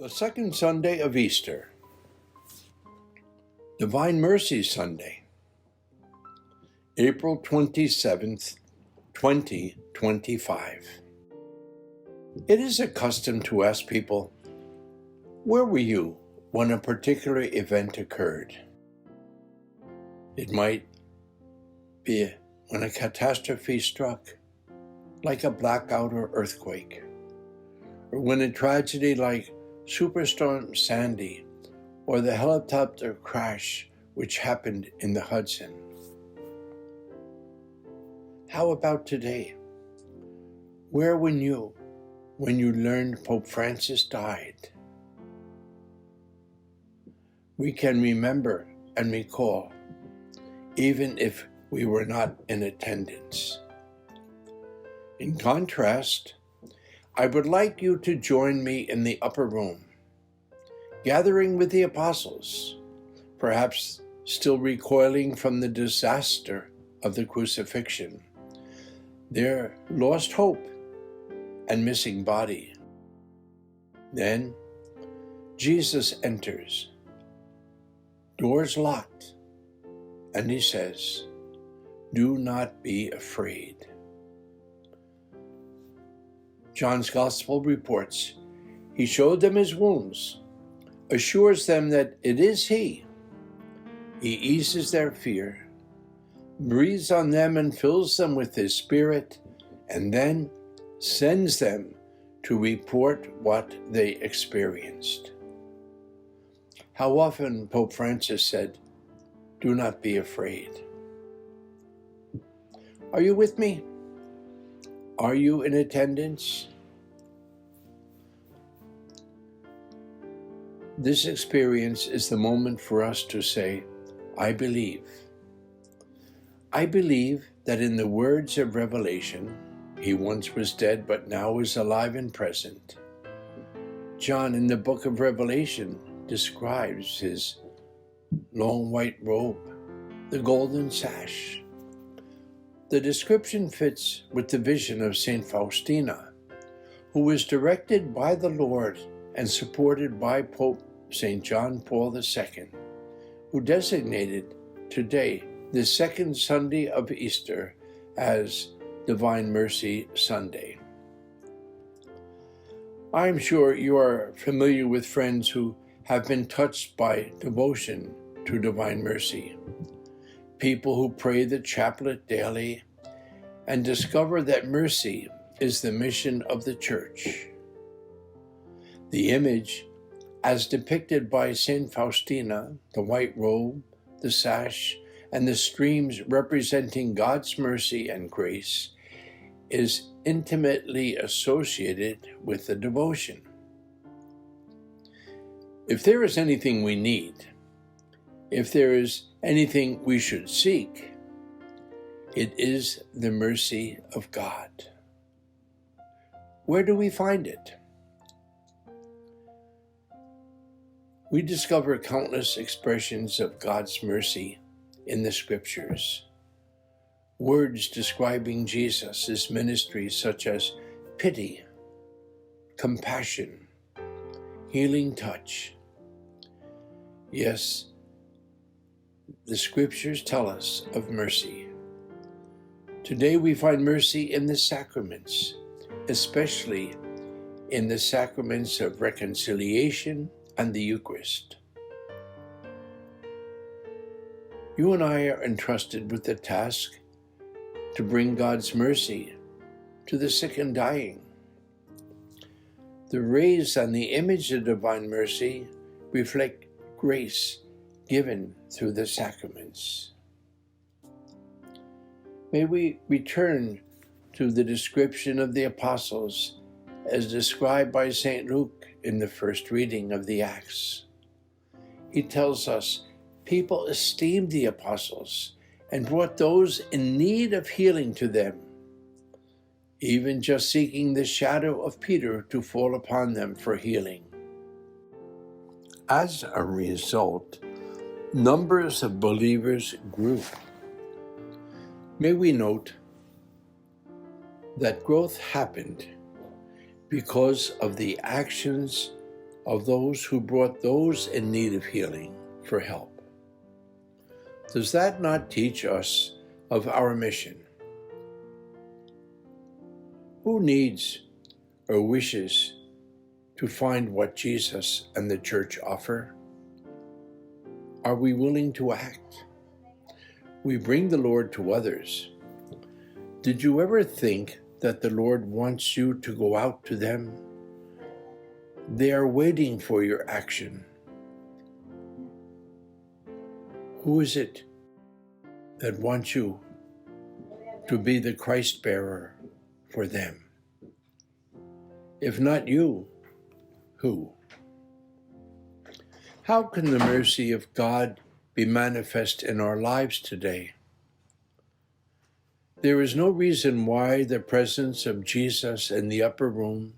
The second Sunday of Easter, Divine Mercy Sunday, April 27th, 2025. It is a custom to ask people, where were you when a particular event occurred? It might be when a catastrophe struck, like a blackout or earthquake, or when a tragedy like Superstorm Sandy or the helicopter crash which happened in the Hudson. How about today? Where were you when you learned Pope Francis died? We can remember and recall, even if we were not in attendance. In contrast, I would like you to join me in the upper room, gathering with the apostles, perhaps still recoiling from the disaster of the crucifixion, their lost hope and missing body. Then Jesus enters, doors locked, and he says, "Do not be afraid." John's Gospel reports, he showed them his wounds, assures them that it is he. He eases their fear, breathes on them and fills them with his Spirit, and then sends them to report what they experienced. How often Pope Francis said, "Do not be afraid." Are you with me? Are you in attendance? This experience is the moment for us to say, I believe. I believe that in the words of Revelation, he once was dead but now is alive and present. John in the book of Revelation describes his long white robe, the golden sash. The description fits with the vision of Saint Faustina, who was directed by the Lord and supported by Pope St. John Paul II, who designated today, the second Sunday of Easter, as Divine Mercy Sunday. I'm sure you are familiar with friends who have been touched by devotion to Divine Mercy. People who pray the chaplet daily and discover that mercy is the mission of the Church. The image, as depicted by Saint Faustina, the white robe, the sash, and the streams representing God's mercy and grace, is intimately associated with the devotion. If there is anything we need, if there is anything we should seek, it is the mercy of God. Where do we find it? We discover countless expressions of God's mercy in the Scriptures. Words describing Jesus' ministry such as pity, compassion, healing touch. Yes, the Scriptures tell us of mercy. Today we find mercy in the sacraments, especially in the sacraments of reconciliation and the Eucharist. You and I are entrusted with the task to bring God's mercy to the sick and dying. The rays on the image of divine mercy reflect grace given through the sacraments. May we return to the description of the apostles as described by St. Luke in the first reading of the Acts. He tells us people esteemed the apostles and brought those in need of healing to them, even just seeking the shadow of Peter to fall upon them for healing. As a result, numbers of believers grew. May we note that growth happened because of the actions of those who brought those in need of healing for help. Does that not teach us of our mission? Who needs or wishes to find what Jesus and the church offer? Are we willing to act? We bring the Lord to others. Did you ever think that the Lord wants you to go out to them? They are waiting for your action. Who is it that wants you to be the Christ bearer for them? If not you, who? How can the mercy of God be manifest in our lives today? There is no reason why the presence of Jesus in the upper room,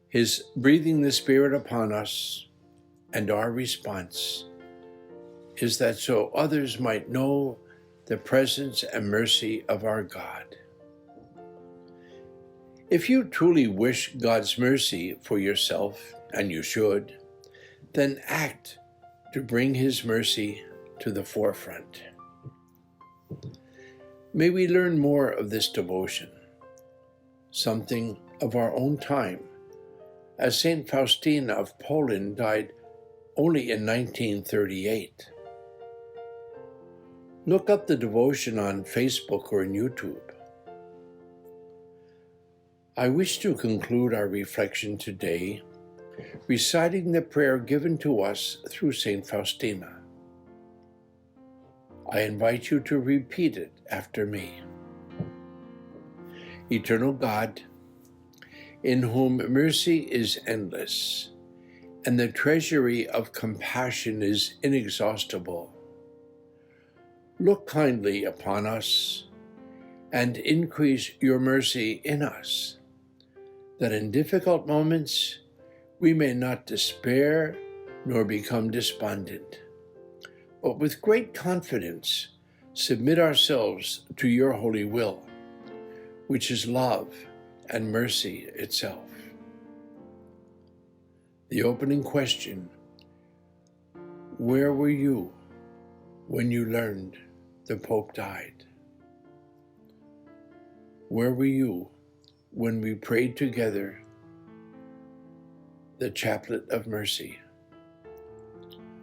His breathing the Spirit upon us, and our response is that so others might know the presence and mercy of our God. If you truly wish God's mercy for yourself, and you should, then act to bring His mercy to the forefront. May we learn more of this devotion, something of our own time, as St. Faustina of Poland died only in 1938. Look up the devotion on Facebook or on YouTube. I wish to conclude our reflection today reciting the prayer given to us through St. Faustina. I invite you to repeat it after me. Eternal God, in whom mercy is endless, and the treasury of compassion is inexhaustible, look kindly upon us and increase your mercy in us, that in difficult moments we may not despair nor become despondent, but with great confidence submit ourselves to your holy will, which is love and mercy itself. The opening question: where were you when you learned the Pope died? Where were you when we prayed together the Chaplet of Mercy?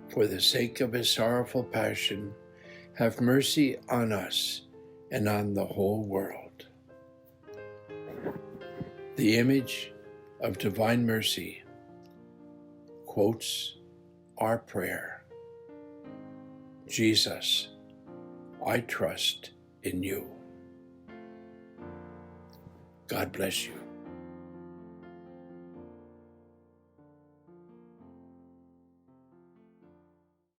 For the sake of His sorrowful passion, have mercy on us and on the whole world. The image of divine mercy quotes our prayer: Jesus, I trust in you. God bless you.